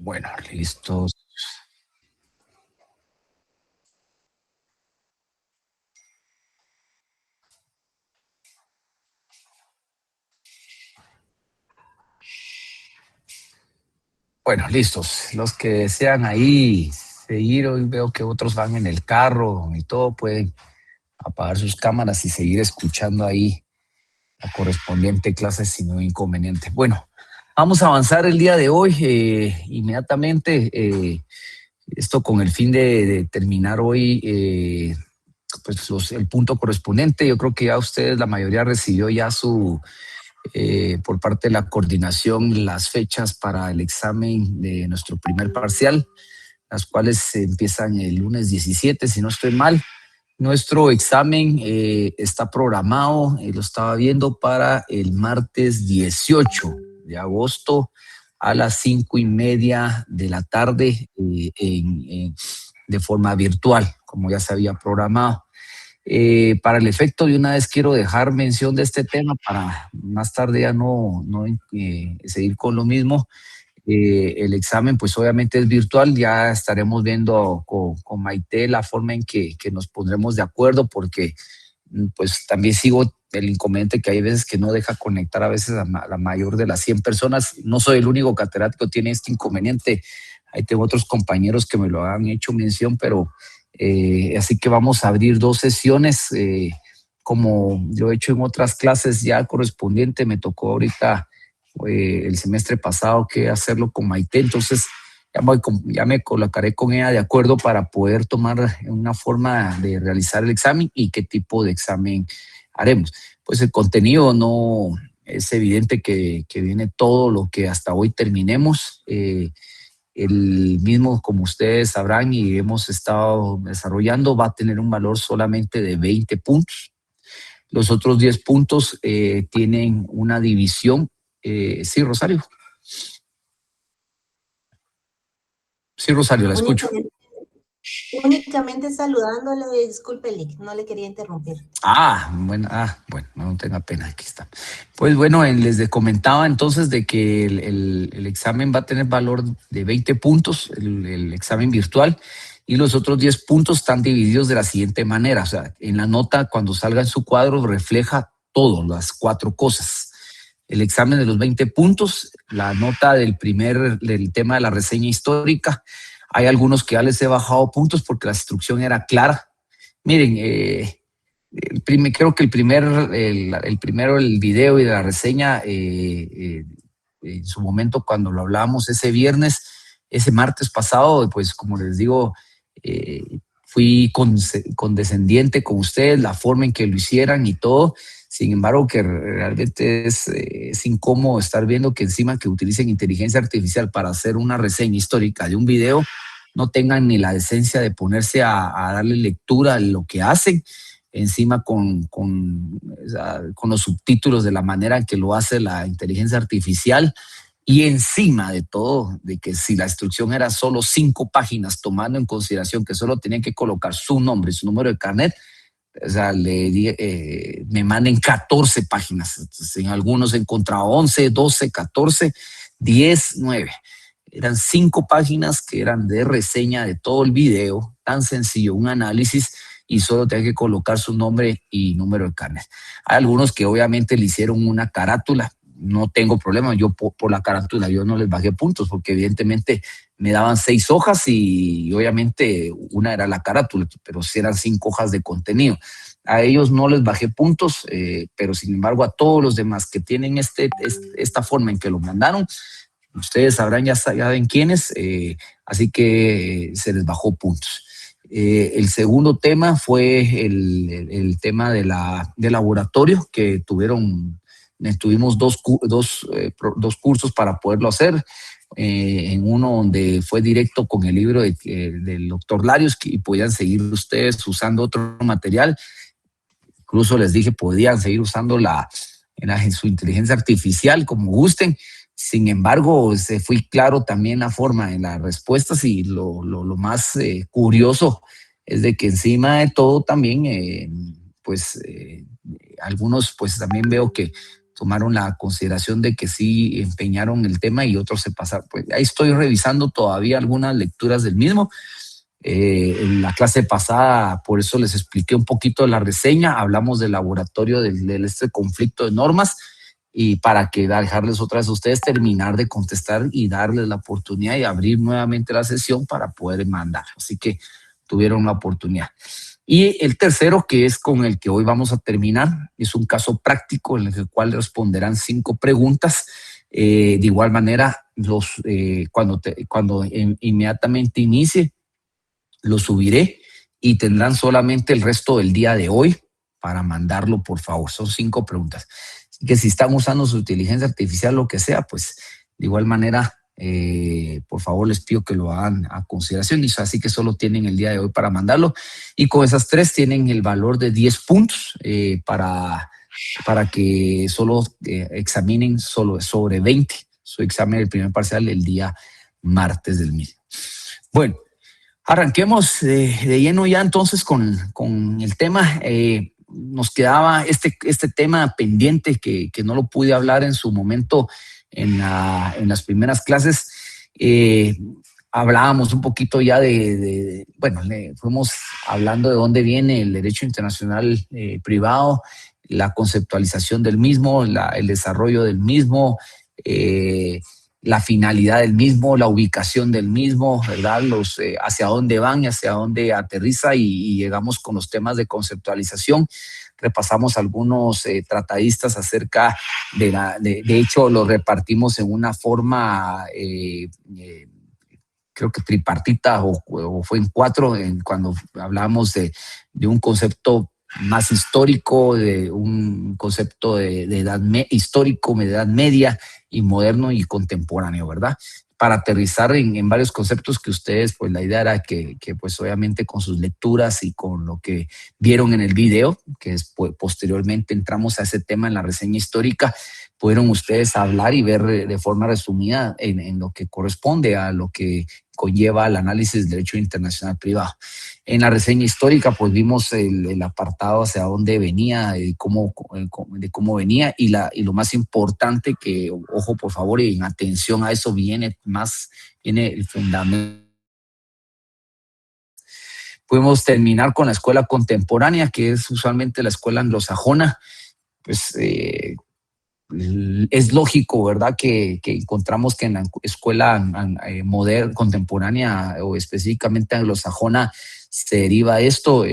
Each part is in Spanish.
Bueno, listos. Bueno, listos. Los que desean ahí seguir, hoy veo que otros van en el carro y todo, pueden apagar sus cámaras y seguir escuchando ahí la correspondiente clase sin ningún inconveniente. Bueno, vamos a avanzar el día de hoy inmediatamente. Esto con el fin de terminar hoy pues el punto correspondiente. Yo creo que ya ustedes, la mayoría recibió ya por parte de la coordinación, las fechas para el examen de nuestro primer parcial, las cuales empiezan el lunes 17, si no estoy mal. Nuestro examen está programado, lo estaba viendo, para el martes 18 de agosto a las 5:30 de la tarde de forma virtual, como ya se había programado. Para el efecto, de una vez quiero dejar mención de este tema para más tarde ya no seguir con lo mismo. El examen pues obviamente es virtual, ya estaremos viendo con Maite la forma en que nos pondremos de acuerdo, porque pues también sigo el inconveniente que hay veces que no deja conectar a veces a la mayor de las 100 personas. No soy el único catedrático que tiene este inconveniente, ahí tengo otros compañeros que me lo han hecho mención, pero así que vamos a abrir dos sesiones, como yo he hecho en otras clases ya correspondiente. Me tocó ahorita el semestre pasado que hacerlo con Maite, entonces ya me colocaré con ella de acuerdo para poder tomar una forma de realizar el examen y qué tipo de examen haremos. Pues el contenido no es evidente que viene todo lo que hasta hoy terminemos. El mismo, como ustedes sabrán y hemos estado desarrollando, va a tener un valor solamente de 20 puntos. Los otros 10 puntos tienen una división. Sí, Rosario. Sí, Rosario, la escucho. Únicamente saludándole, disculpe, Lick, no le quería interrumpir. Bueno, no tenga pena, aquí está. Pues bueno, les comentaba entonces de que el examen va a tener valor de 20 puntos, el examen virtual, y los otros 10 puntos están divididos de la siguiente manera. O sea, en la nota, cuando salga en su cuadro, refleja todo, las cuatro cosas. El examen de los 20 puntos, la nota del tema de la reseña histórica. Hay algunos que ya les he bajado puntos porque la instrucción era clara. Miren, creo que el video y la reseña, en su momento cuando lo hablábamos ese martes pasado, pues como les digo, fui condescendiente con ustedes, la forma en que lo hicieran y todo. Sin embargo, que realmente es incómodo estar viendo que encima que utilicen inteligencia artificial para hacer una reseña histórica de un video, no tengan ni la decencia de ponerse a darle lectura a lo que hacen, encima con los subtítulos de la manera en que lo hace la inteligencia artificial, y encima de todo, de que si la instrucción era solo 5 páginas, tomando en consideración que solo tenían que colocar su nombre y su número de carnet, o sea, me manden 14 páginas. Entonces, en algunos he encontrado 11, 12, 14, 10, 9. Eran 5 páginas que eran de reseña de todo el video, tan sencillo, un análisis, y solo tenía que colocar su nombre y número de carnet. Hay algunos que obviamente le hicieron una carátula. No tengo problema, yo por la carátula yo no les bajé puntos, porque evidentemente me daban 6 hojas y obviamente una era la carátula, pero sí eran 5 hojas de contenido. A ellos no les bajé puntos, pero sin embargo a todos los demás que tienen esta forma en que lo mandaron, ustedes sabrán, ya saben quiénes, así que se les bajó puntos. El segundo tema fue el tema de laboratorio, que tuvimos dos cursos para poderlo hacer. En uno donde fue directo con el libro del doctor Larios, y podían seguir ustedes usando otro material. Incluso les dije, podían seguir usando su inteligencia artificial como gusten. Sin embargo, se fue claro también la forma en las respuestas, y lo más curioso es de que encima de todo también, algunos pues también veo que tomaron la consideración de que sí empeñaron el tema y otros se pasaron. Pues ahí estoy revisando todavía algunas lecturas del mismo. En la clase pasada, por eso les expliqué un poquito la reseña, hablamos del laboratorio de este conflicto de normas y para que dejarles otra vez a ustedes terminar de contestar y darles la oportunidad y abrir nuevamente la sesión para poder mandar. Así que tuvieron la oportunidad. Y el tercero, que es con el que hoy vamos a terminar, es un caso práctico en el cual responderán 5 preguntas. De igual manera, cuando inmediatamente inicie, lo subiré y tendrán solamente el resto del día de hoy para mandarlo, por favor. Son 5 preguntas. Así que si están usando su inteligencia artificial, lo que sea, pues de igual manera, por favor les pido que lo hagan a consideración. Y así que solo tienen el día de hoy para mandarlo. Y con esas 3 tienen el valor de 10 puntos para que solo examinen solo sobre 20 su examen del primer parcial el día martes del mismo. Bueno, arranquemos de lleno ya entonces con el tema. Nos quedaba este tema pendiente que no lo pude hablar en su momento en las primeras clases. Hablábamos un poquito ya bueno, fuimos hablando de dónde viene el derecho internacional privado, la conceptualización del mismo, el desarrollo del mismo, la finalidad del mismo, la ubicación del mismo, ¿verdad? Hacia dónde van y hacia dónde aterriza y llegamos con los temas de conceptualización. Repasamos algunos tratadistas acerca de hecho, lo repartimos en una forma, creo que tripartita o fue en 4, cuando hablamos de un concepto más histórico, de un concepto de histórico, de edad media y moderno y contemporáneo, ¿verdad? Para aterrizar en varios conceptos que ustedes, pues la idea era que pues obviamente con sus lecturas y con lo que vieron en el video, que posteriormente entramos a ese tema en la reseña histórica, pudieron ustedes hablar y ver de forma resumida en lo que corresponde a lo que conlleva el análisis del derecho internacional privado. En la reseña histórica, pues vimos el apartado hacia dónde venía, de cómo venía y lo más importante que, ojo por favor, y en atención a eso viene el fundamento. Podemos terminar con la escuela contemporánea, que es usualmente la escuela anglosajona. Pues es lógico, ¿verdad?, que encontramos que en la escuela moderna, contemporánea o específicamente anglosajona se deriva esto,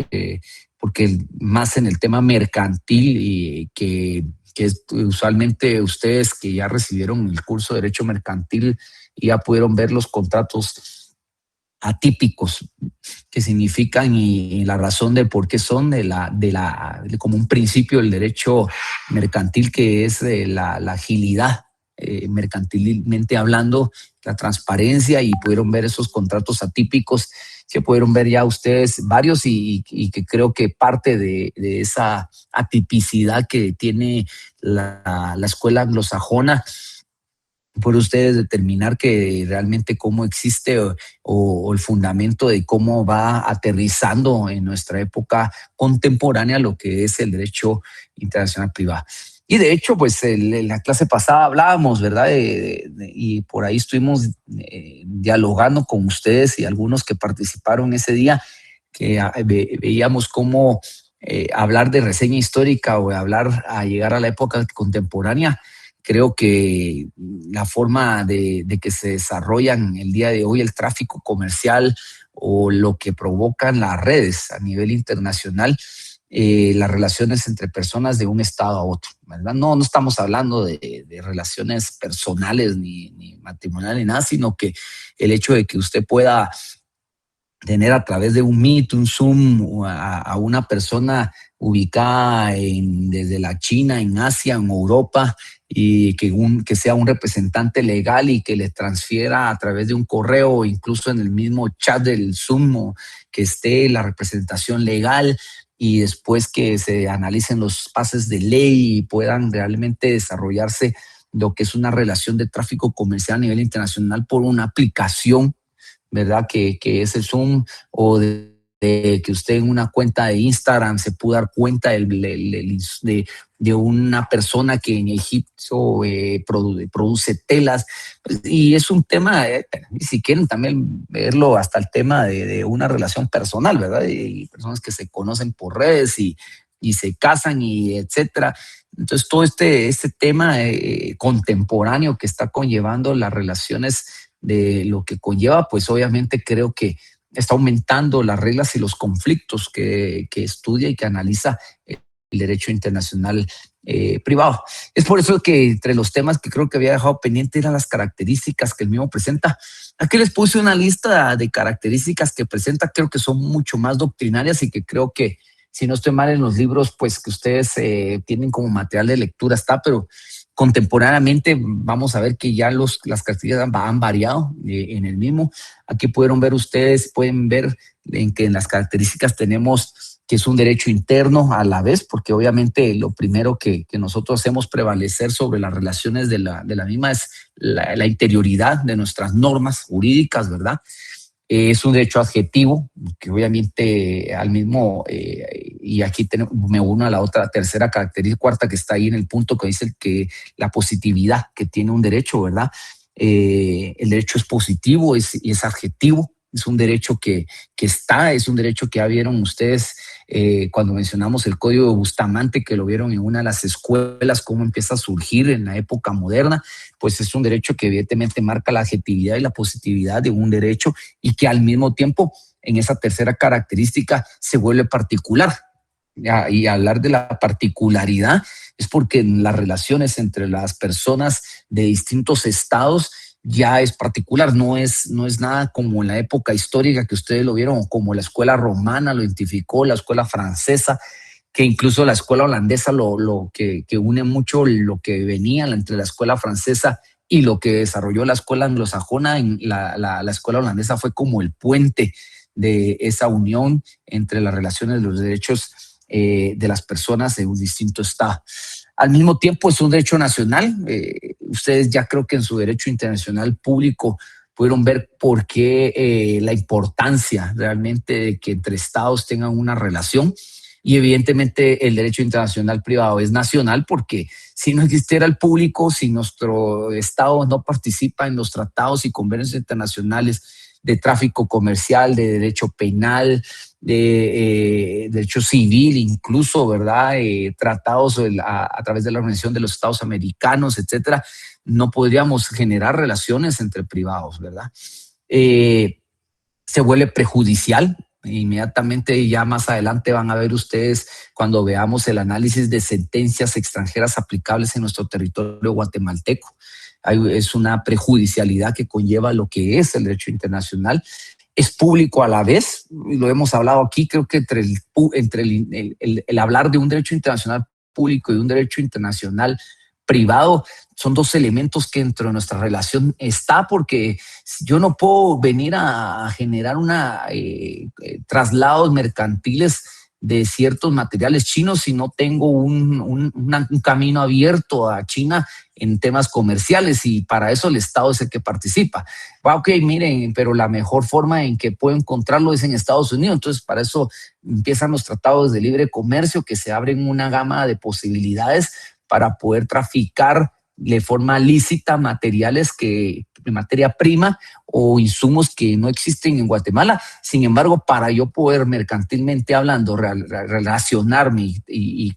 porque más en el tema mercantil y que es usualmente ustedes que ya recibieron el curso de Derecho Mercantil y ya pudieron ver los contratos atípicos que significan y la razón de por qué son como un principio del derecho mercantil, que es la agilidad, mercantilmente hablando, la transparencia, y pudieron ver esos contratos atípicos que pudieron ver ya ustedes varios y que creo que parte de esa atipicidad que tiene la escuela anglosajona, por ustedes determinar que realmente cómo existe o el fundamento de cómo va aterrizando en nuestra época contemporánea lo que es el derecho internacional privado. Y de hecho, pues en la clase pasada hablábamos, ¿verdad? Y por ahí estuvimos dialogando con ustedes y algunos que participaron ese día, que veíamos cómo hablar de reseña histórica o hablar a llegar a la época contemporánea. Creo que la forma de que se desarrollan el día de hoy el tráfico comercial o lo que provocan las redes a nivel internacional, las relaciones entre personas de un estado a otro, ¿verdad? No estamos hablando de relaciones personales ni matrimoniales ni nada, sino que el hecho de que usted pueda tener a través de un Meet, un Zoom, a una persona ubicada desde la China, en Asia, en Europa, y que sea un representante legal y que le transfiera a través de un correo o incluso en el mismo chat del Zoom, o que esté la representación legal, y después que se analicen los pases de ley y puedan realmente desarrollarse lo que es una relación de tráfico comercial a nivel internacional por una aplicación, ¿verdad? Que es el Zoom, o de que usted en una cuenta de Instagram se pudo dar cuenta de de una persona que en Egipto produce telas, y es un tema, si quieren también verlo hasta el tema de una relación personal, ¿verdad? Y personas que se conocen por redes y se casan y etcétera. Entonces, todo este tema contemporáneo que está conllevando las relaciones de lo que conlleva, pues obviamente creo que está aumentando las reglas y los conflictos que estudia y que analiza el derecho internacional privado. Es por eso que entre los temas que creo que había dejado pendiente eran las características que el mismo presenta. Aquí les puse una lista de características que presenta, creo que son mucho más doctrinarias y que creo que, si no estoy mal en los libros, pues que ustedes tienen como material de lectura está, pero contemporáneamente vamos a ver que ya las características han variado en el mismo. Aquí pueden ver en que en las características tenemos que es un derecho interno a la vez, porque obviamente lo primero que nosotros hacemos prevalecer sobre las relaciones de la misma es la interioridad de nuestras normas jurídicas, ¿verdad? Es un derecho adjetivo, que obviamente al mismo, y aquí me uno a la otra tercera característica, cuarta que está ahí en el punto que dice que la positividad que tiene un derecho, ¿verdad? El derecho es positivo, es adjetivo, es un derecho es un derecho que ya vieron ustedes cuando mencionamos el Código de Bustamante, que lo vieron en una de las escuelas, cómo empieza a surgir en la época moderna, pues es un derecho que evidentemente marca la adjetividad y la positividad de un derecho y que al mismo tiempo en esa tercera característica se vuelve particular. Y hablar de la particularidad es porque en las relaciones entre las personas de distintos estados ya es particular, no es nada como en la época histórica que ustedes lo vieron, como la escuela romana lo identificó, la escuela francesa, que incluso la escuela holandesa que une mucho lo que venía entre la escuela francesa y lo que desarrolló la escuela anglosajona. La escuela holandesa fue como el puente de esa unión entre las relaciones de los derechos de las personas en un distinto estado. Al mismo tiempo es un derecho nacional. Ustedes ya creo que en su derecho internacional público pudieron ver por qué la importancia realmente de que entre estados tengan una relación. Y evidentemente el derecho internacional privado es nacional porque si no existiera el público, si nuestro estado no participa en los tratados y convenios internacionales de tráfico comercial, de derecho penal, de derecho civil, incluso, ¿verdad? Tratados a través de la Organización de los Estados Americanos, etcétera, no podríamos generar relaciones entre privados, ¿verdad? Se vuelve prejudicial. Inmediatamente ya más adelante van a ver ustedes cuando veamos el análisis de sentencias extranjeras aplicables en nuestro territorio guatemalteco. Es una prejudicialidad que conlleva lo que es el derecho internacional. Es público a la vez, lo hemos hablado aquí, creo que entre el hablar de un derecho internacional público y un derecho internacional privado son dos elementos que dentro de nuestra relación está, porque yo no puedo venir a generar traslados mercantiles de ciertos materiales chinos si no tengo un camino abierto a China en temas comerciales, y para eso el Estado es el que participa. Ok, miren, pero la mejor forma en que puedo encontrarlo es en Estados Unidos. Entonces, para eso empiezan los tratados de libre comercio, que se abren una gama de posibilidades para poder traficar de forma lícita materiales materia prima o insumos que no existen en Guatemala. Sin embargo, para yo poder mercantilmente hablando relacionarme y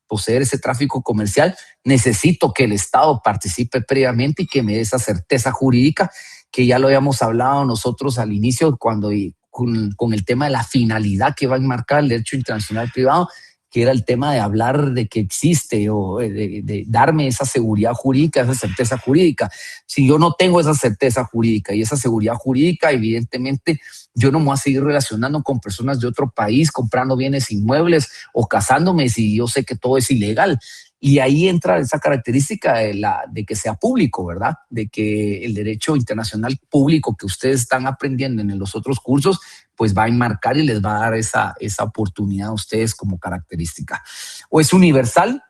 poseer ese tráfico comercial, necesito que el Estado participe previamente y que me dé esa certeza jurídica, que ya lo habíamos hablado nosotros al inicio con el tema de la finalidad que va a enmarcar el derecho internacional privado, que era el tema de hablar de que existe o de darme esa seguridad jurídica, esa certeza jurídica. Si yo no tengo esa certeza jurídica y esa seguridad jurídica, evidentemente yo no me voy a seguir relacionando con personas de otro país, comprando bienes inmuebles o casándome si yo sé que todo es ilegal. Y ahí entra esa característica de que sea público, ¿verdad? De que el derecho internacional público que ustedes están aprendiendo en los otros cursos, pues va a enmarcar y les va a dar esa oportunidad a ustedes como característica. O es universal.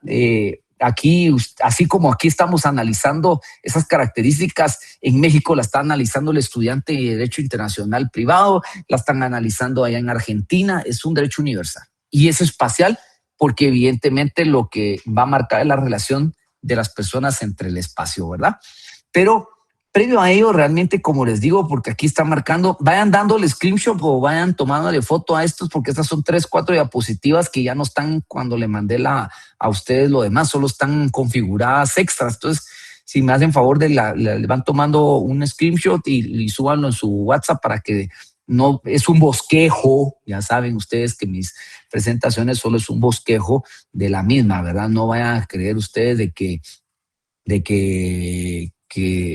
Aquí, así como aquí estamos analizando esas características, en México la está analizando el estudiante de Derecho Internacional Privado, la están analizando allá en Argentina. Es un derecho universal y es espacial, porque evidentemente lo que va a marcar es la relación de las personas entre el espacio, ¿verdad? Pero previo a ello, realmente, como les digo, porque aquí está marcando, vayan dándole screenshot o vayan tomándole foto a estos, porque estas son 3, 4 diapositivas que ya no están cuando le mandé a ustedes lo demás, solo están configuradas extras. Entonces, si me hacen favor le van tomando un screenshot y súbanlo en su WhatsApp para que no, es un bosquejo, ya saben ustedes que mis presentaciones solo es un bosquejo de la misma, ¿verdad? No vayan a creer ustedes que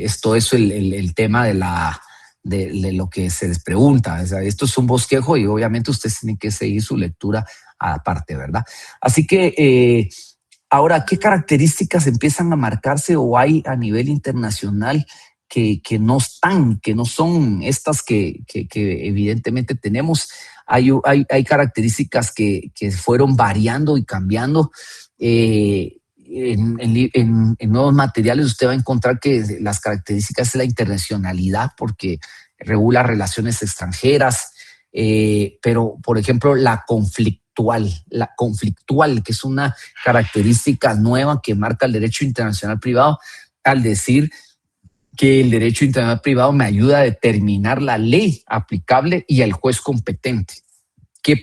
esto es el tema de lo que se les pregunta. O sea, esto es un bosquejo y obviamente ustedes tienen que seguir su lectura aparte, ¿verdad? Así que ahora, ¿qué características empiezan a marcarse o hay a nivel internacional que no son estas que evidentemente tenemos? Hay características que fueron variando y cambiando. En nuevos materiales usted va a encontrar que las características es la internacionalidad porque regula relaciones extranjeras, pero por ejemplo la conflictual, que es una característica nueva que marca el derecho internacional privado al decir que el derecho internacional privado me ayuda a determinar la ley aplicable y el juez competente. ¿Qué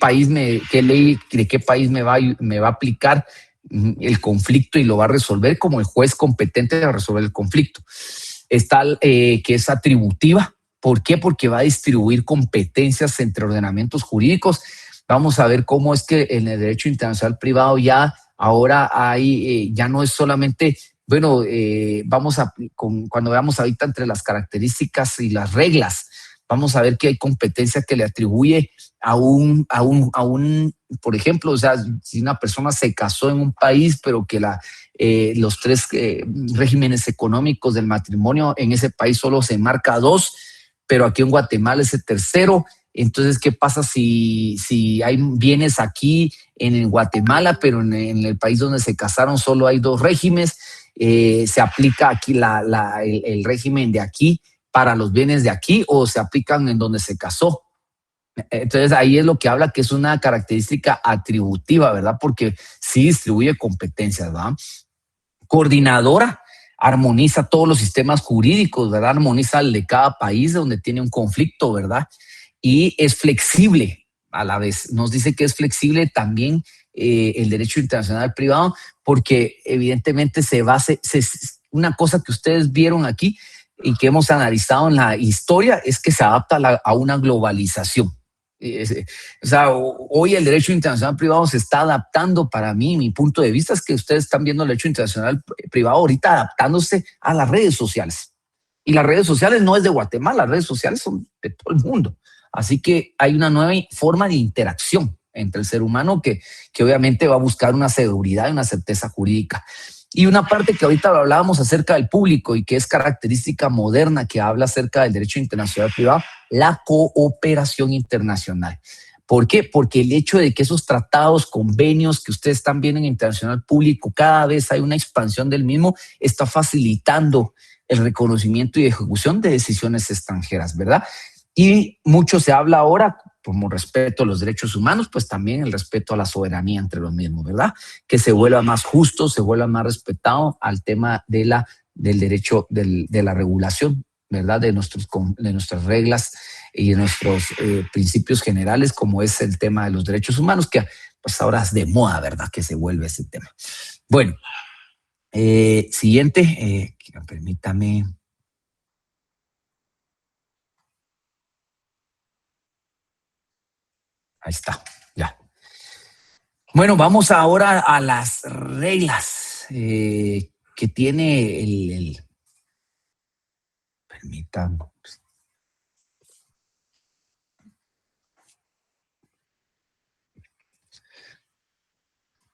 ley de qué país me va a aplicar el conflicto y lo va a resolver como el juez competente de resolver el conflicto? Está que es atributiva. ¿Por qué? Porque va a distribuir competencias entre ordenamientos jurídicos. Vamos a ver cómo es que en el derecho internacional privado ya ahora hay, ya no es solamente, bueno, cuando veamos ahorita entre las características y las reglas, vamos a ver que hay competencia que le atribuye por ejemplo, o sea, si una persona se casó en un país, pero que los 3 regímenes económicos del matrimonio en ese país solo se marca 2, pero aquí en Guatemala es el tercero. Entonces, ¿qué pasa si hay bienes aquí en Guatemala, pero en el país donde se casaron solo hay 2 regímenes? ¿Se aplica aquí el régimen de aquí para los bienes de aquí o se aplican en donde se casó? Entonces ahí es lo que habla que es una característica atributiva, ¿verdad? Porque sí distribuye competencias, ¿verdad? Coordinadora, armoniza todos los sistemas jurídicos, ¿verdad? Armoniza el de cada país donde tiene un conflicto, ¿verdad? Y es flexible a la vez. Nos dice que es flexible también el derecho internacional privado porque evidentemente una cosa que ustedes vieron aquí y que hemos analizado en la historia es que se adapta a una globalización. O sea, hoy el derecho internacional privado se está adaptando. Para mí, mi punto de vista es que ustedes están viendo el derecho internacional privado ahorita adaptándose a las redes sociales. Y las redes sociales no es de Guatemala, las redes sociales son de todo el mundo. Así que hay una nueva forma de interacción entre el ser humano que obviamente va a buscar una seguridad y una certeza jurídica. Y una parte que ahorita hablábamos acerca del público y que es característica moderna que habla acerca del derecho internacional privado, la cooperación internacional. ¿Por qué? Porque el hecho de que esos tratados, convenios que ustedes están viendo en internacional público, cada vez hay una expansión del mismo, está facilitando el reconocimiento y ejecución de decisiones extranjeras, ¿verdad? Y mucho se habla ahora, como respeto a los derechos humanos, pues también el respeto a la soberanía entre los mismos, ¿verdad? Que se vuelva más justo, se vuelva más respetado al tema del derecho, de la regulación, ¿verdad? De nuestras reglas y de nuestros principios generales, como es el tema de los derechos humanos, que pues ahora es de moda, ¿verdad? Que se vuelve ese tema. Bueno, siguiente, permítame. Ahí está, ya. Bueno, vamos ahora a las reglas que tiene permítame.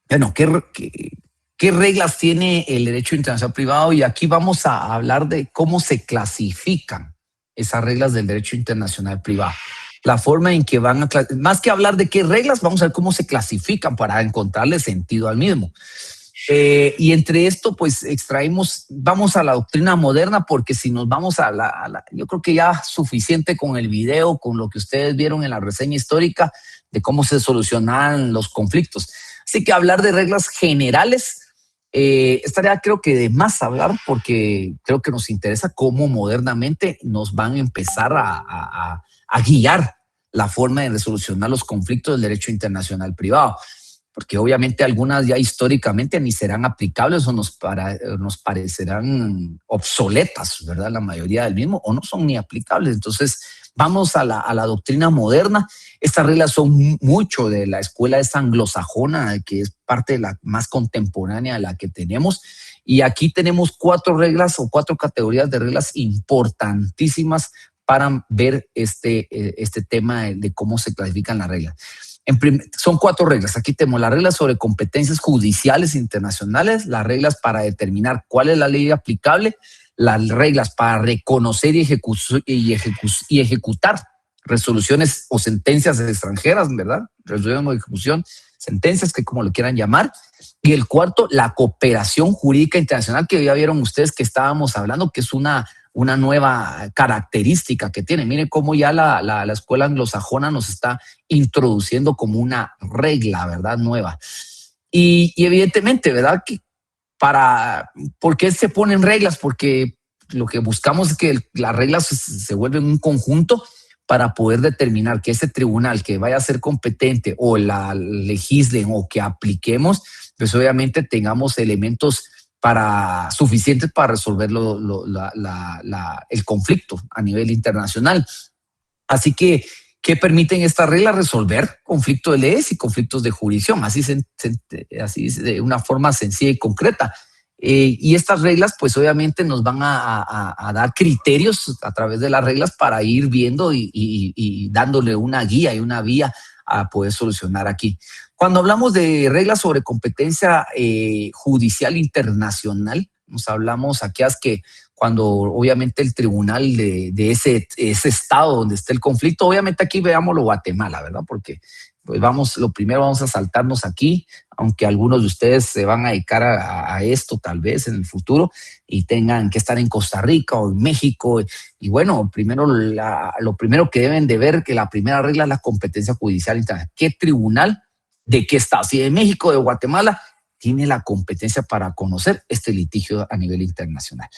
Bueno, ¿qué reglas tiene el derecho internacional privado? Y aquí vamos a hablar de cómo se clasifican esas reglas del derecho internacional privado. La forma en que van a, más que hablar de qué reglas, vamos a ver cómo se clasifican para encontrarle sentido al mismo. Y entre esto, pues vamos a la doctrina moderna, porque si nos vamos yo creo que ya suficiente con el video, con lo que ustedes vieron en la reseña histórica de cómo se solucionan los conflictos. Así que hablar de reglas generales estaría creo que de más hablar porque creo que nos interesa cómo modernamente nos van a empezar a guiar la forma de resolucionar los conflictos del derecho internacional privado, porque obviamente algunas ya históricamente ni serán aplicables o nos parecerán obsoletas, ¿verdad? La mayoría del mismo, o no son ni aplicables. Entonces, vamos a la doctrina moderna. Estas reglas son mucho de la escuela esa anglosajona, que es parte de la más contemporánea de la que tenemos. Y aquí tenemos 4 reglas o 4 categorías de reglas importantísimas para ver este tema de cómo se clasifican las reglas. Son 4 reglas. Aquí tenemos las reglas sobre competencias judiciales internacionales, las reglas para determinar cuál es la ley aplicable, las reglas para reconocer y ejecutar resoluciones o sentencias extranjeras, ¿verdad? Resolución o ejecución, sentencias, que como lo quieran llamar. Y el cuarto, la cooperación jurídica internacional, que ya vieron ustedes que estábamos hablando, que es una nueva característica que tiene. Miren cómo ya la escuela anglosajona nos está introduciendo como una regla, ¿verdad? Nueva. Y evidentemente, ¿verdad? Que ¿por qué se ponen reglas? Porque lo que buscamos es que las reglas se vuelven un conjunto para poder determinar que ese tribunal que vaya a ser competente o la legislen o que apliquemos, pues obviamente tengamos elementos suficientes para resolver el conflicto a nivel internacional. Así que, ¿qué permiten estas reglas? Resolver conflictos de leyes y conflictos de jurisdicción, así de una forma sencilla y concreta. Y estas reglas, pues obviamente nos van a dar criterios a través de las reglas para ir viendo y dándole una guía y una vía a poder solucionar aquí. Cuando hablamos de reglas sobre competencia judicial internacional, nos hablamos aquí que cuando obviamente el tribunal de ese estado donde esté el conflicto, obviamente aquí veámoslo Guatemala, ¿verdad? Porque pues lo primero vamos a saltarnos aquí, aunque algunos de ustedes se van a dedicar a esto tal vez en el futuro y tengan que estar en Costa Rica o en México. Y bueno, lo primero que deben de ver, que la primera regla es la competencia judicial internacional. ¿Qué tribunal de qué estado? Si de México, de Guatemala, tiene la competencia para conocer este litigio a nivel internacional.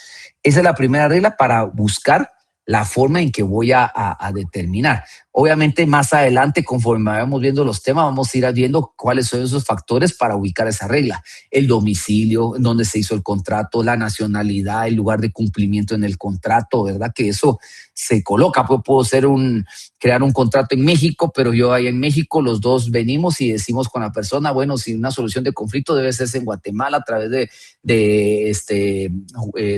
Esa es la primera regla para buscar la forma en que voy a determinar. Obviamente más adelante, conforme vayamos viendo los temas, vamos a ir viendo cuáles son esos factores para ubicar esa regla. El domicilio, en donde se hizo el contrato, la nacionalidad, el lugar de cumplimiento en el contrato, ¿verdad? Que eso se coloca. Puedo crear un contrato en México, pero yo ahí en México los dos venimos y decimos con la persona, bueno, si una solución de conflicto debe hacerse en Guatemala a través de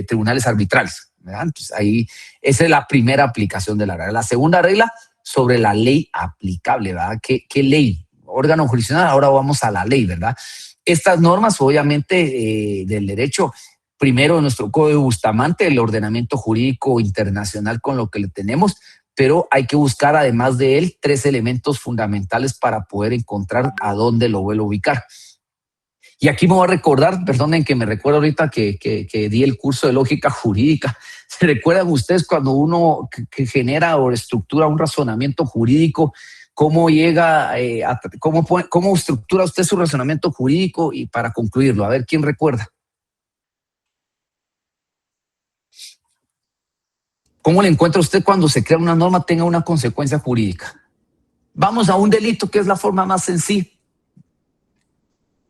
tribunales arbitrales. ¿Verdad? Entonces ahí esa es la primera aplicación de la regla. La segunda regla sobre la ley aplicable, ¿verdad? ¿Qué ley? Órgano jurisdiccional, ahora vamos a la ley, ¿verdad? Estas normas obviamente del derecho, primero nuestro Código Bustamante, el ordenamiento jurídico internacional con lo que le tenemos, pero hay que buscar además de él 3 elementos fundamentales para poder encontrar a dónde lo vuelvo a ubicar. Y aquí me voy a recordar, perdonen que me recuerdo ahorita que di el curso de lógica jurídica. ¿Se recuerdan ustedes cuando uno que genera o estructura un razonamiento jurídico, cómo llega, cómo estructura usted su razonamiento jurídico y para concluirlo? A ver, ¿quién recuerda? ¿Cómo le encuentra usted cuando se crea una norma tenga una consecuencia jurídica? Vamos a un delito, que es la forma más sencilla.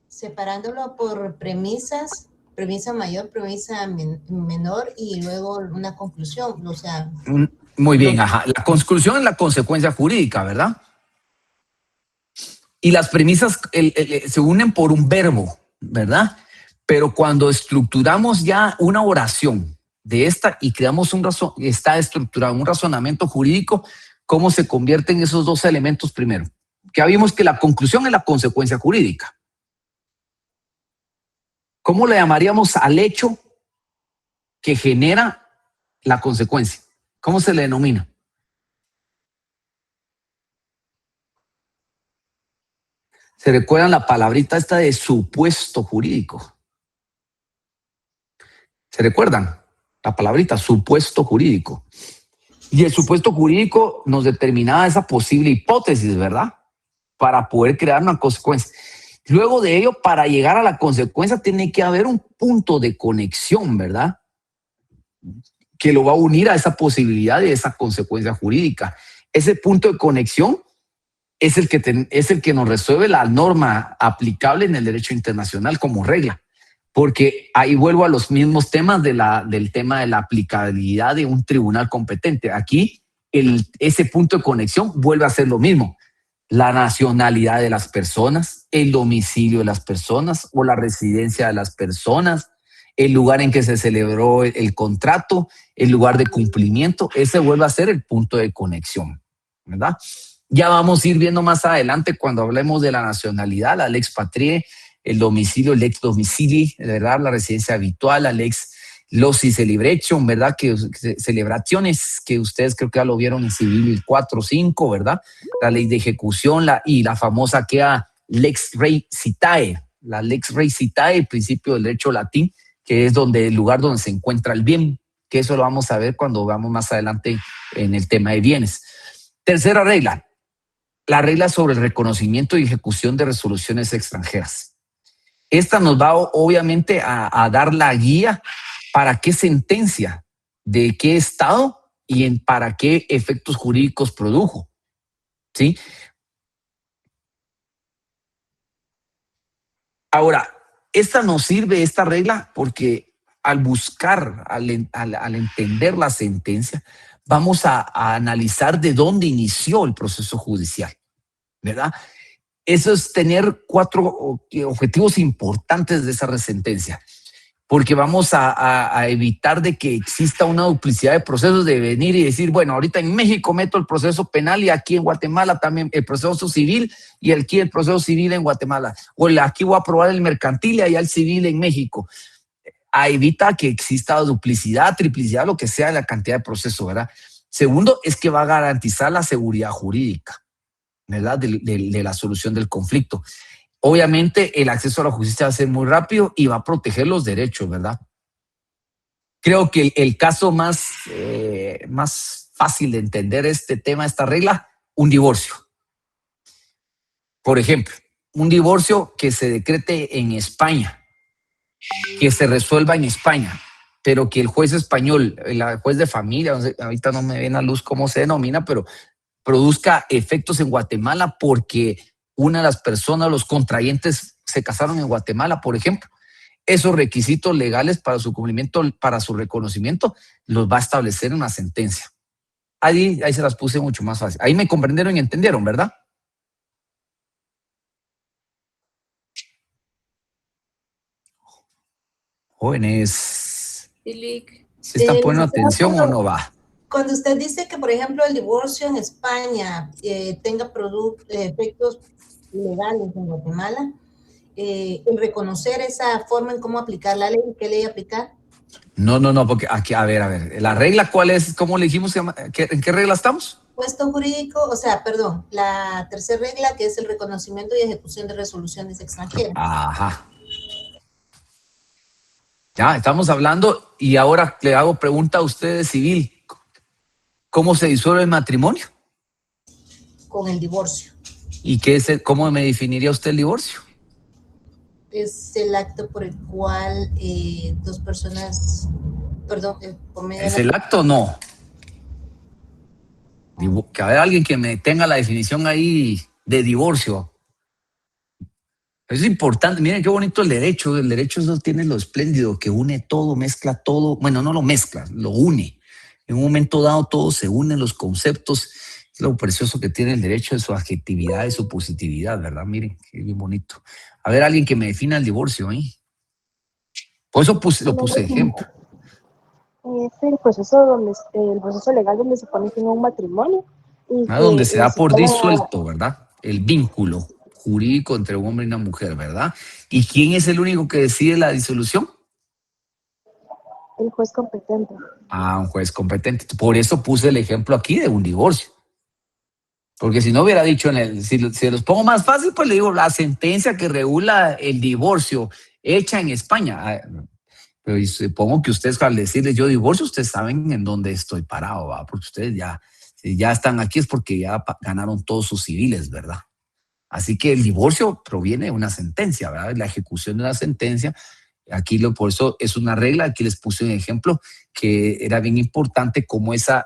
Separándolo por premisas, premisa mayor, premisa menor y luego una conclusión, o sea. Muy bien, ajá. La conclusión es la consecuencia jurídica, ¿verdad? Y las premisas se unen por un verbo, ¿verdad? Pero cuando estructuramos ya una oración de esta y creamos está estructurado un razonamiento jurídico, ¿cómo se convierten esos 2 elementos primero? Que vimos que la conclusión es la consecuencia jurídica. ¿Cómo le llamaríamos al hecho que genera la consecuencia? ¿Cómo se le denomina? ¿Se recuerdan la palabrita esta de supuesto jurídico? ¿Se recuerdan? La palabrita supuesto jurídico. Y el supuesto jurídico nos determinaba esa posible hipótesis, ¿verdad? Para poder crear una consecuencia. Luego de ello, para llegar a la consecuencia, tiene que haber un punto de conexión, ¿verdad? Que lo va a unir a esa posibilidad de esa consecuencia jurídica. Ese punto de conexión es el que nos resuelve la norma aplicable en el derecho internacional como regla. Porque ahí vuelvo a los mismos temas del tema de la aplicabilidad de un tribunal competente. Aquí ese punto de conexión vuelve a ser lo mismo. La nacionalidad de las personas, el domicilio de las personas o la residencia de las personas, el lugar en que se celebró el contrato, el lugar de cumplimiento, ese vuelve a ser el punto de conexión, ¿verdad? Ya vamos a ir viendo más adelante cuando hablemos de la nacionalidad, la lex patrie, el domicilio, el ex domicili, ¿verdad? La residencia habitual, la lex loci celebration, ¿verdad? Celebraciones que ustedes creo que ya lo vieron en civil 4 o 5, ¿verdad? La ley de ejecución y la famosa queda lex rei citae, la lex rei citae, el principio del derecho latín, que es el lugar donde se encuentra el bien, que eso lo vamos a ver cuando vamos más adelante en el tema de bienes. Tercera regla, la regla sobre el reconocimiento y ejecución de resoluciones extranjeras. Esta nos va obviamente a dar la guía para qué sentencia, de qué estado y para qué efectos jurídicos produjo. ¿Sí? Ahora, esta nos sirve, esta regla, porque al buscar, al entender la sentencia, vamos a analizar de dónde inició el proceso judicial, ¿verdad? Eso es tener 4 objetivos importantes de esa sentencia, porque vamos a evitar de que exista una duplicidad de procesos, de venir y decir, bueno, ahorita en México meto el proceso penal y aquí en Guatemala también el proceso civil y aquí el proceso civil en Guatemala, o aquí voy a aprobar el mercantil y allá el civil en México. Evita que exista duplicidad, triplicidad, lo que sea en la cantidad de procesos, ¿verdad? Segundo, es que va a garantizar la seguridad jurídica, ¿verdad? De la solución del conflicto. Obviamente el acceso a la justicia va a ser muy rápido y va a proteger los derechos, ¿verdad? Creo que el caso más fácil de entender este tema, esta regla, un divorcio. Por ejemplo, un divorcio que se decrete en España, que se resuelva en España, pero que el juez español, el juez de familia, no sé, ahorita no me ven a luz cómo se denomina, pero produzca efectos en Guatemala porque una de las personas, los contrayentes, se casaron en Guatemala, por ejemplo. Esos requisitos legales para su cumplimiento, para su reconocimiento, los va a establecer en una sentencia. Ahí se las puse mucho más fácil. Ahí me comprendieron y entendieron, ¿verdad? Jóvenes, ¿se están poniendo atención o no va? Cuando usted dice que, por ejemplo, el divorcio en España tenga efectos legales en Guatemala, el reconocer esa forma en cómo aplicar la ley, ¿qué ley aplicar? No, porque aquí, a ver, la regla, ¿cuál es? ¿Cómo le dijimos? ¿En qué regla estamos? Puesto jurídico, la tercera regla, que es el reconocimiento y ejecución de resoluciones extranjeras. Ajá. Ya, estamos hablando y ahora le hago pregunta a usted de civil. ¿Cómo se disuelve el matrimonio? Con el divorcio. ¿Y cómo me definiría usted el divorcio? Es el acto por el cual dos personas, por medio ¿Es el acto o no? Que haya alguien que me tenga la definición ahí de divorcio. Es importante, miren qué bonito el derecho eso tiene lo espléndido, que une todo, mezcla todo, bueno, no lo mezcla, lo une. En un momento dado todo se unen los conceptos, es lo precioso que tiene el derecho de su adjetividad y su positividad, ¿verdad? Miren, qué bien bonito. A ver, alguien que me defina el divorcio ahí. Por eso lo puse de ejemplo. Es el proceso legal donde se pone fin a un matrimonio. Donde se da por disuelto, ¿verdad? El vínculo jurídico entre un hombre y una mujer, ¿verdad? ¿Y quién es el único que decide la disolución? El juez competente. Un juez competente. Por eso puse el ejemplo aquí de un divorcio. Porque si no hubiera dicho, si los pongo más fácil, pues le digo la sentencia que regula el divorcio hecha en España. Pero supongo que ustedes, al decirles yo divorcio, ustedes saben en dónde estoy parado, ¿va? Porque ustedes ya están aquí es porque ya ganaron todos sus civiles, ¿verdad? Así que el divorcio proviene de una sentencia, ¿verdad? La ejecución de una sentencia. Aquí por eso es una regla, aquí les puse un ejemplo que era bien importante como ese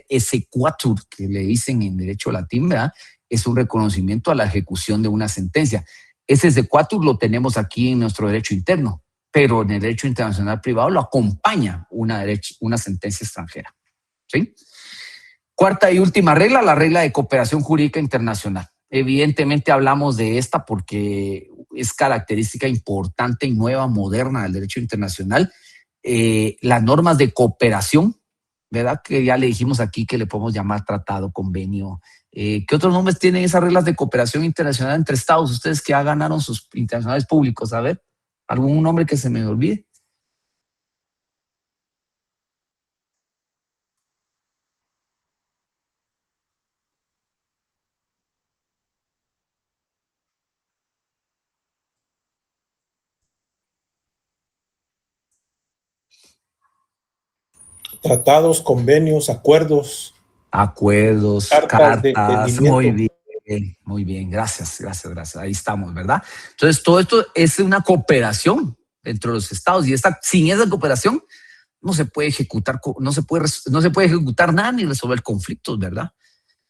exequatur que le dicen en derecho latín, ¿verdad? Es un reconocimiento a la ejecución de una sentencia. Ese exequatur lo tenemos aquí en nuestro derecho interno, pero en el derecho internacional privado lo acompaña una sentencia extranjera, ¿sí? Cuarta y última regla, la regla de cooperación jurídica internacional. Evidentemente hablamos de esta porque es característica importante y nueva, moderna del derecho internacional. Las normas de cooperación, ¿verdad? Que ya le dijimos aquí que le podemos llamar tratado, convenio. ¿Qué otros nombres tienen esas reglas de cooperación internacional entre estados? Ustedes que ya ganaron sus internacionales públicos, a ver, ¿algún nombre que se me olvide? Tratados, convenios, acuerdos, Acuerdos, cartas de cartas, entendimiento. muy bien, gracias, gracias, gracias. Ahí estamos, ¿verdad? Entonces, todo esto es una cooperación entre los estados y sin esa cooperación no se puede ejecutar, no se puede ejecutar nada ni resolver conflictos, ¿verdad?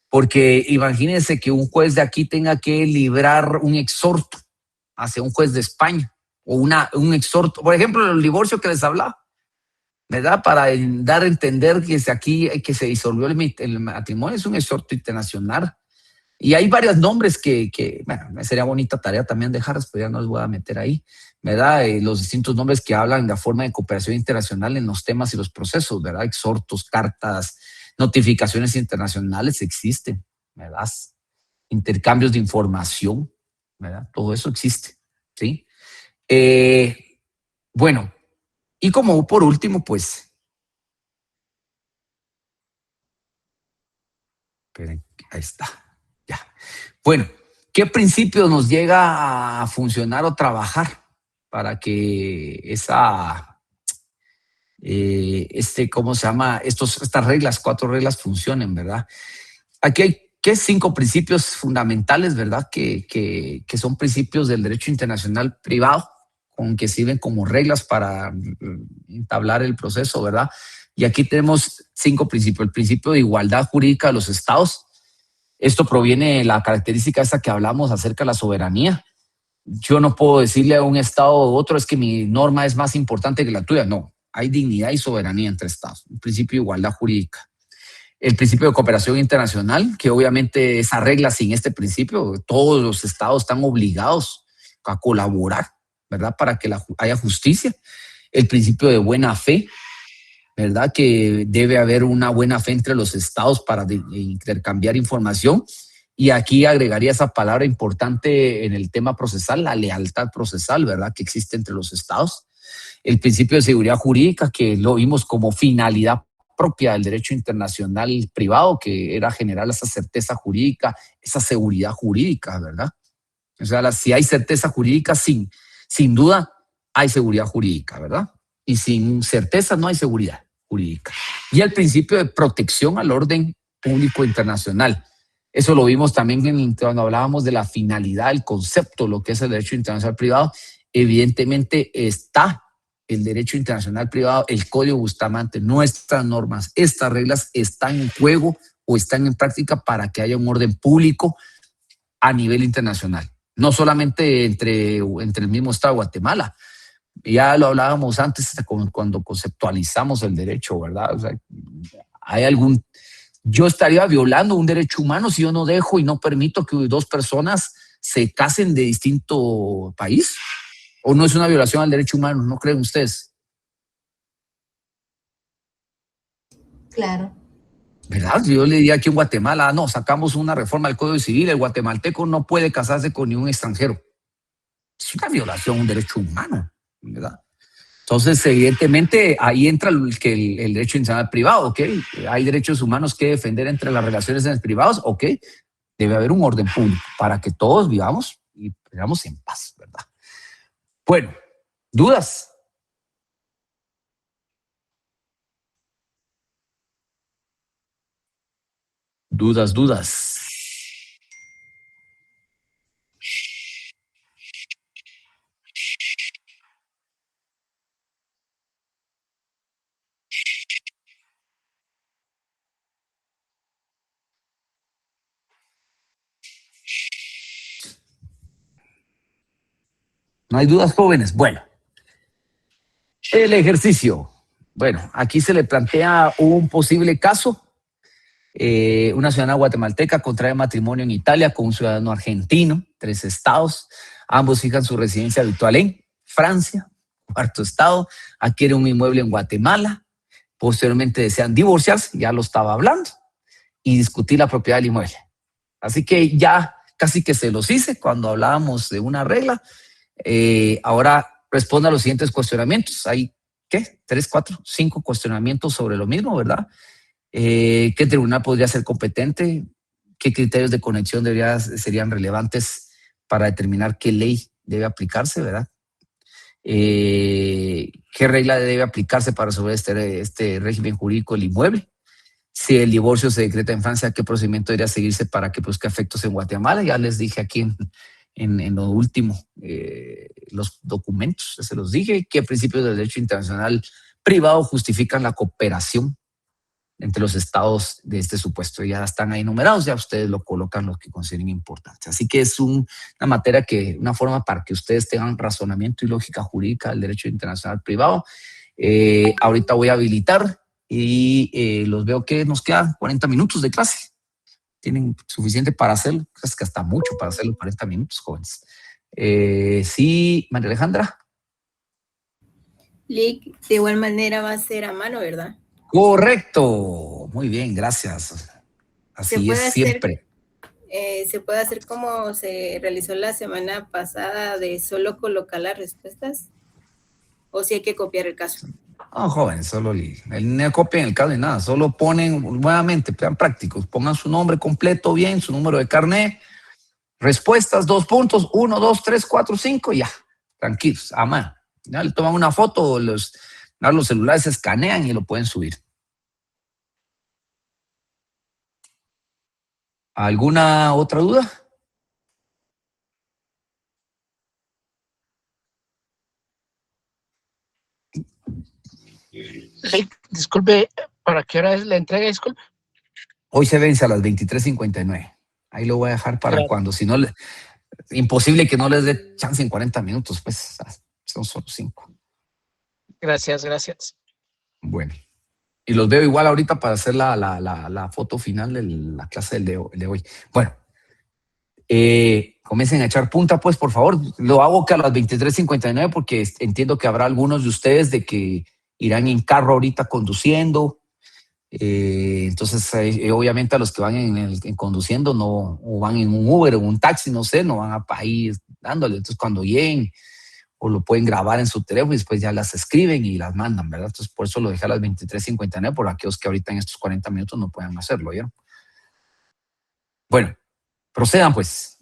Porque imagínense que un juez de aquí tenga que librar un exhorto hacia un juez de España o un exhorto, por ejemplo, el divorcio que les hablaba, ¿verdad? Para dar a entender que se disolvió el matrimonio, es un exhorto internacional. Y hay varios nombres bueno, sería bonita tarea también dejarlos, pero ya no los voy a meter ahí, ¿verdad? Los distintos nombres que hablan de la forma de cooperación internacional en los temas y los procesos, ¿verdad? Exhortos, cartas, notificaciones internacionales existen, ¿verdad? Intercambios de información, ¿verdad? Todo eso existe, ¿sí? Bueno, y como por último, pues, esperen, ahí está, ya. Bueno, ¿qué principio nos llega a funcionar o trabajar para que ¿cómo se llama? Estas reglas, 4 reglas funcionen, ¿verdad? Aquí hay ¿qué? 5 principios fundamentales, ¿verdad? Que son principios del derecho internacional privado, con que sirven como reglas para entablar el proceso, ¿verdad? Y aquí tenemos 5 principios. El principio de igualdad jurídica de los estados. Esto proviene de la característica esta que hablamos acerca de la soberanía. Yo no puedo decirle a un estado u otro es que mi norma es más importante que la tuya. No, hay dignidad y soberanía entre estados. Un principio de igualdad jurídica. El principio de cooperación internacional, que obviamente esa regla sin este principio, todos los estados están obligados a colaborar, ¿verdad? Para que haya justicia. El principio de buena fe, ¿verdad? Que debe haber una buena fe entre los estados para intercambiar información. Y aquí agregaría esa palabra importante en el tema procesal, la lealtad procesal, ¿verdad? Que existe entre los estados. El principio de seguridad jurídica, que lo vimos como finalidad propia del derecho internacional privado, que era generar esa certeza jurídica, esa seguridad jurídica, ¿verdad? O sea, si hay certeza jurídica, sin duda hay seguridad jurídica, ¿verdad? Y sin certeza no hay seguridad jurídica. Y el principio de protección al orden público internacional. Eso lo vimos también cuando hablábamos de la finalidad, el concepto, lo que es el derecho internacional privado. Evidentemente está el derecho internacional privado, el Código Bustamante, nuestras normas, estas reglas están en juego o están en práctica para que haya un orden público a nivel internacional, no solamente entre el mismo Estado de Guatemala. Ya lo hablábamos antes cuando conceptualizamos el derecho, ¿verdad? O sea, hay yo estaría violando un derecho humano si yo no dejo y no permito que 2 personas se casen de distinto país. ¿O no es una violación al derecho humano? ¿No creen ustedes? Claro. ¿Verdad? Yo le diría aquí en Guatemala, no, sacamos una reforma del Código Civil, el guatemalteco no puede casarse con ningún extranjero. Es una violación a un derecho humano, ¿verdad? Entonces, evidentemente, ahí entra el derecho internacional privado, ¿ok? Hay derechos humanos que defender entre las relaciones privadas, ¿ok? Debe haber un orden público para que todos vivamos y vivamos en paz, ¿verdad? Bueno, ¿dudas? Dudas. No hay dudas, jóvenes. Bueno, el ejercicio. Bueno, aquí se le plantea un posible caso. Una ciudadana guatemalteca contrae matrimonio en Italia con un ciudadano argentino, 3 estados. Ambos fijan su residencia habitual en Francia, 4º estado. Adquiere un inmueble en Guatemala. Posteriormente desean divorciarse, ya lo estaba hablando, y discutir la propiedad del inmueble. Así que ya casi que se los hice cuando hablábamos de una regla. Ahora responda a los siguientes cuestionamientos. Hay, ¿qué? 3, 4, 5 cuestionamientos sobre lo mismo, ¿verdad? ¿Qué tribunal podría ser competente? ¿Qué criterios de conexión serían relevantes para determinar qué ley debe aplicarse, ¿verdad? ¿Qué regla debe aplicarse para resolver este régimen jurídico del inmueble? Si el divorcio se decreta en Francia, ¿qué procedimiento debería seguirse para que produzca efectos en Guatemala? Ya les dije aquí en lo último, los documentos, ya se los dije, qué principios del derecho internacional privado justifican la cooperación entre los estados de este supuesto. Ya están ahí numerados, ya ustedes lo colocan lo que consideren importante. Así que es una materia una forma para que ustedes tengan razonamiento y lógica jurídica del derecho internacional privado. Ahorita voy a habilitar y los veo que nos quedan 40 minutos de clase. Tienen suficiente para hacerlo, es que hasta mucho para hacerlo 40 minutos, jóvenes. Sí, María Alejandra. Lick, de igual manera va a ser a mano, ¿verdad? Correcto, muy bien, gracias. Se Así es puede hacer, siempre. se puede hacer como se realizó la semana pasada de solo colocar las respuestas, o si hay que copiar el caso. No, jóvenes, solo no copien el caso ni nada, solo ponen nuevamente, sean prácticos, pongan su nombre completo bien, su número de carnet, respuestas, 2 puntos, 1, 2, 3, 4, 5, ya, tranquilos, a mano. Ya le toman una foto, los celulares se escanean y lo pueden subir. ¿Alguna otra duda? Disculpe, ¿para qué hora es la entrega? Disculpe. Hoy se vence a las 23:59. Ahí lo voy a dejar para Gracias. cuando, si no, imposible que no les dé chance en 40 minutos, pues son solo 5. Gracias, gracias. Bueno. Y los veo igual ahorita para hacer la foto final de la clase de hoy. Bueno, comiencen a echar punta, pues, por favor. Lo hago que a las 23:59 porque entiendo que habrá algunos de ustedes de que irán en carro ahorita conduciendo. Entonces, obviamente a los que van en conduciendo no, o van en un Uber o un taxi, no sé, no van a ir dándole. Entonces, cuando lleguen, o lo pueden grabar en su teléfono y después ya las escriben y las mandan, ¿verdad? Entonces, por eso lo dejé a las 23:59, por aquellos que ahorita en estos 40 minutos no puedan hacerlo, ¿ya? Bueno, procedan pues.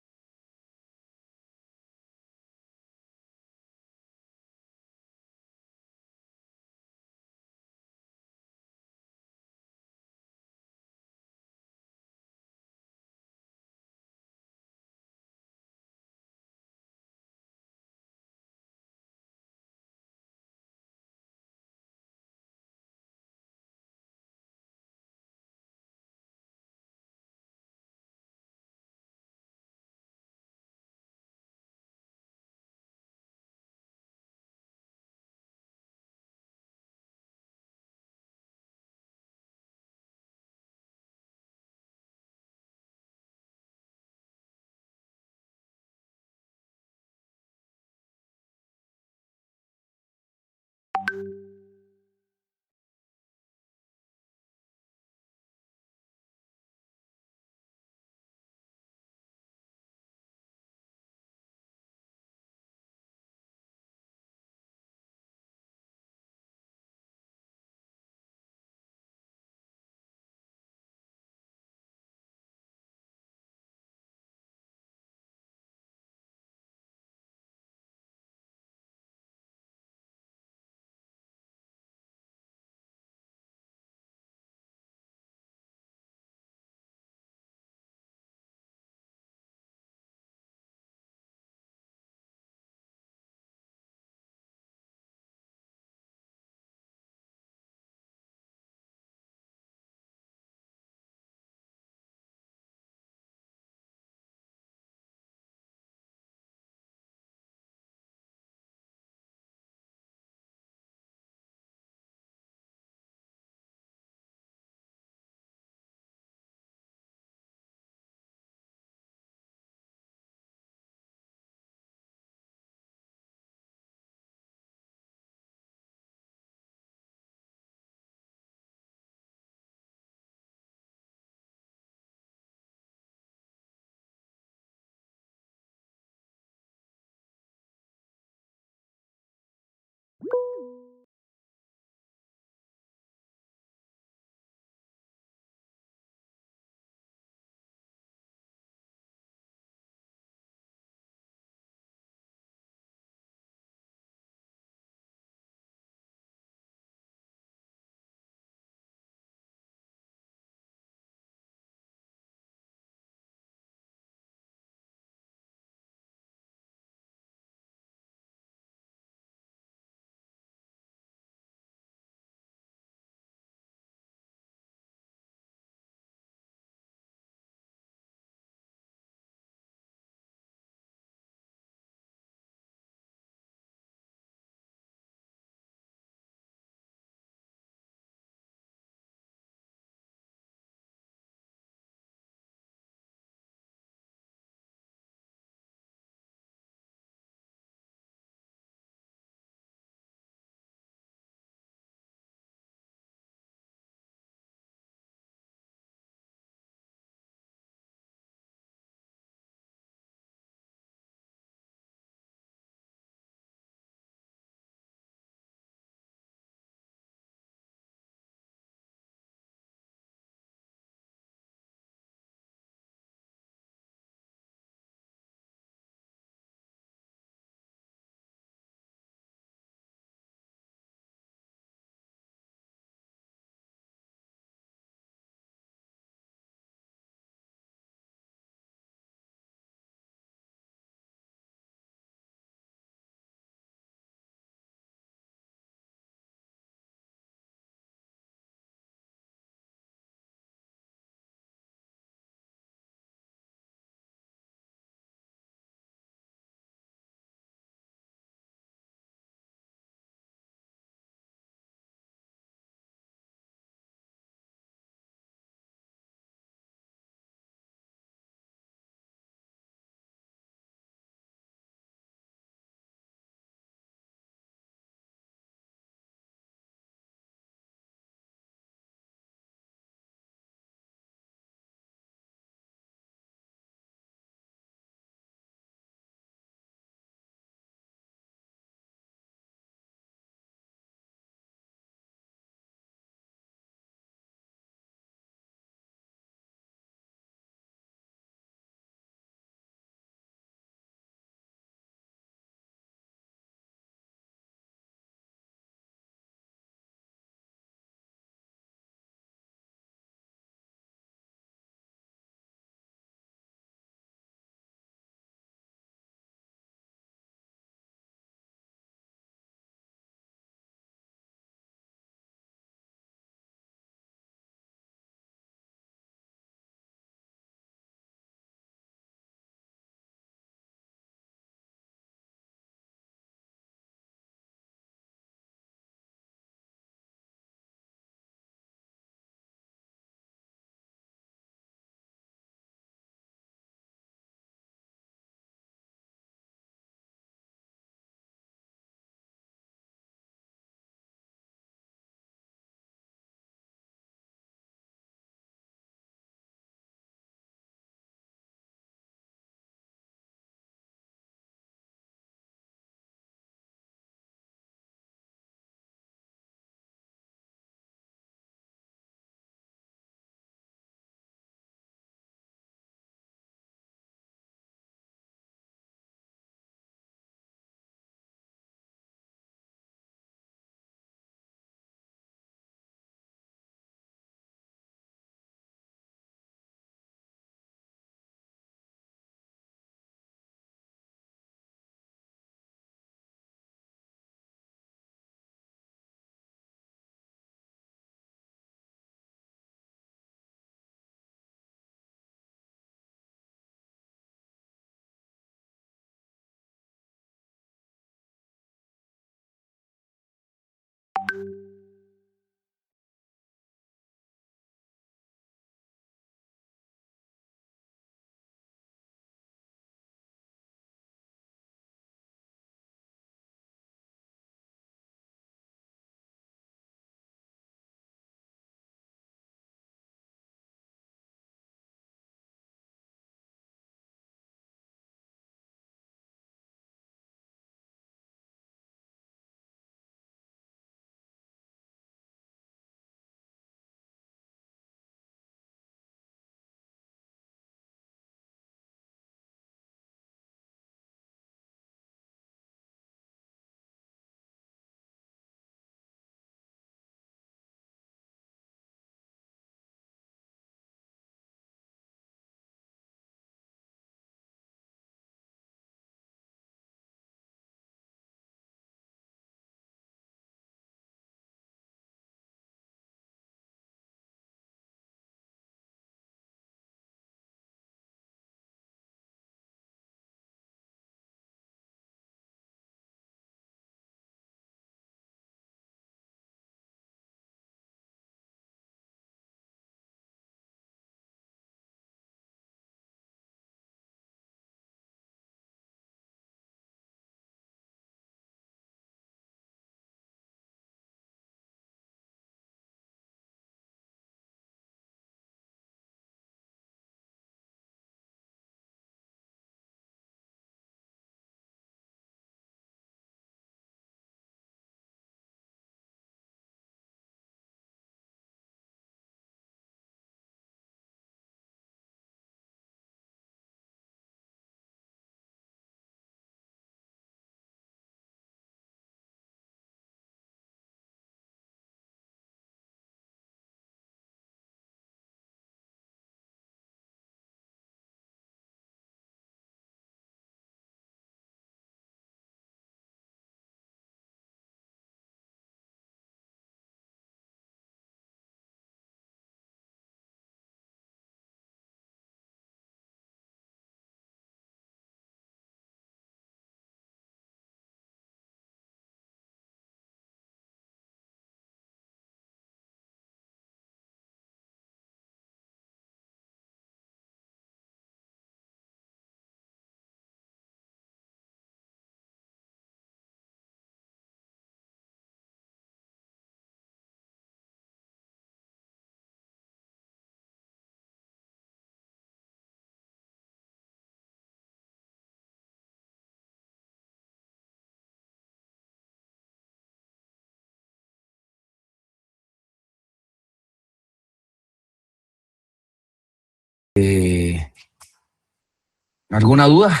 ¿Alguna duda?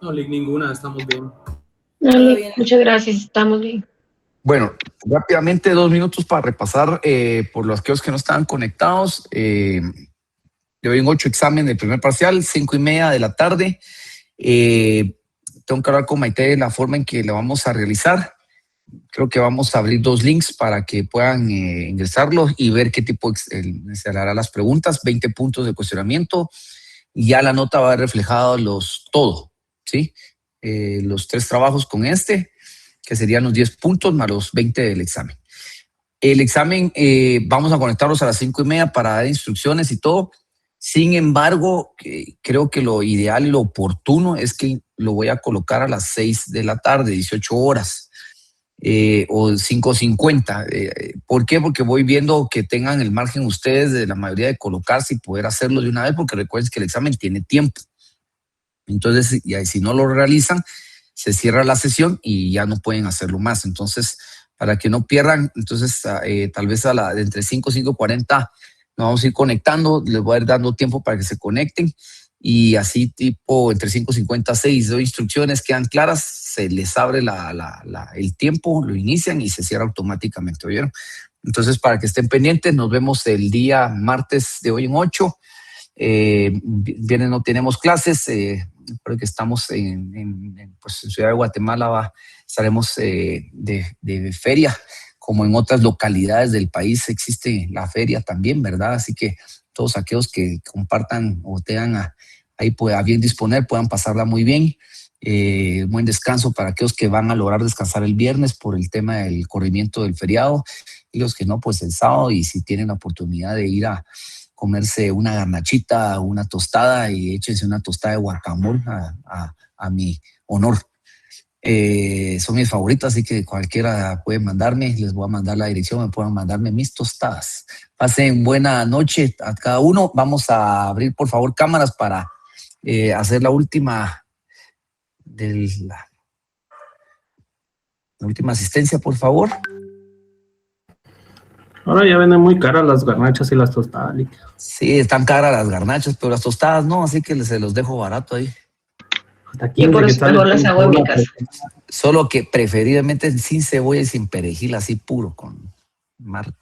No, Lick, ninguna, estamos bien. Todo bien. Muchas gracias, estamos bien. Bueno, rápidamente 2 minutos para repasar por los que no estaban conectados. De hoy en 8 examen del primer parcial, 5:30 de la tarde. Tengo que hablar con Maite de la forma en que la vamos a realizar. Creo que vamos a abrir 2 links para que puedan ingresarlos y ver qué tipo se hará las preguntas, 20 puntos de cuestionamiento. Y ya la nota va a haber reflejado todo, ¿sí? Los 3 trabajos con que serían los 10 puntos más los 20 del examen. El examen vamos a conectarlos a las 5:30 para dar instrucciones y todo. Sin embargo, creo que lo ideal y lo oportuno es que lo voy a colocar a las 6 de la tarde, 18 horas. O 5:50. ¿Por qué? Porque voy viendo que tengan el margen ustedes de la mayoría de colocarse y poder hacerlo de una vez, porque recuerden que el examen tiene tiempo. Entonces, si no lo realizan, se cierra la sesión y ya no pueden hacerlo más. Entonces, para que no pierdan, entonces tal vez de entre 5 y 5:40 nos vamos a ir conectando, les voy a ir dando tiempo para que se conecten y así tipo entre 5:50 y 6 doy instrucciones, quedan claras, se les abre el tiempo, lo inician y se cierra automáticamente, ¿oyeron? Entonces, para que estén pendientes, nos vemos el día martes de hoy en 8. Viernes no tenemos clases, creo que estamos en Ciudad de Guatemala, estaremos de feria, como en otras localidades del país existe la feria también, ¿verdad? Así que todos aquellos que compartan o tengan ahí a bien disponer puedan pasarla muy bien. Buen descanso para aquellos que van a lograr descansar el viernes por el tema del corrimiento del feriado y los que no, pues el sábado, y si tienen la oportunidad de ir a comerse una garnachita, una tostada y échense una tostada de guacamole a mi honor. Son mis favoritas, así que cualquiera puede mandarme, les voy a mandar la dirección, me pueden mandarme mis tostadas. Pasen buena noche a cada uno. Vamos a abrir por favor cámaras para hacer la última asistencia, por favor. Ahora ya venden muy caras las garnachas y las tostadas, Lick. Sí, están caras las garnachas, pero las tostadas no, así que se los dejo barato ahí. Hasta Y por 15 eso mejor las hago en mi casa. Solo que preferiblemente sin cebolla y sin perejil, así puro, con mar.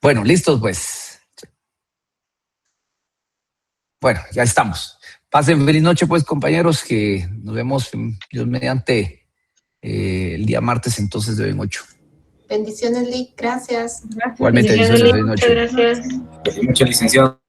Bueno, listos pues. Bueno, ya estamos. Pasen feliz noche pues, compañeros, que nos vemos Dios mediante el día martes entonces de hoy en 8. Bendiciones, Lick. Gracias. Igualmente, Bendiciones, feliz noche. muchas gracias. Muchas licenciado.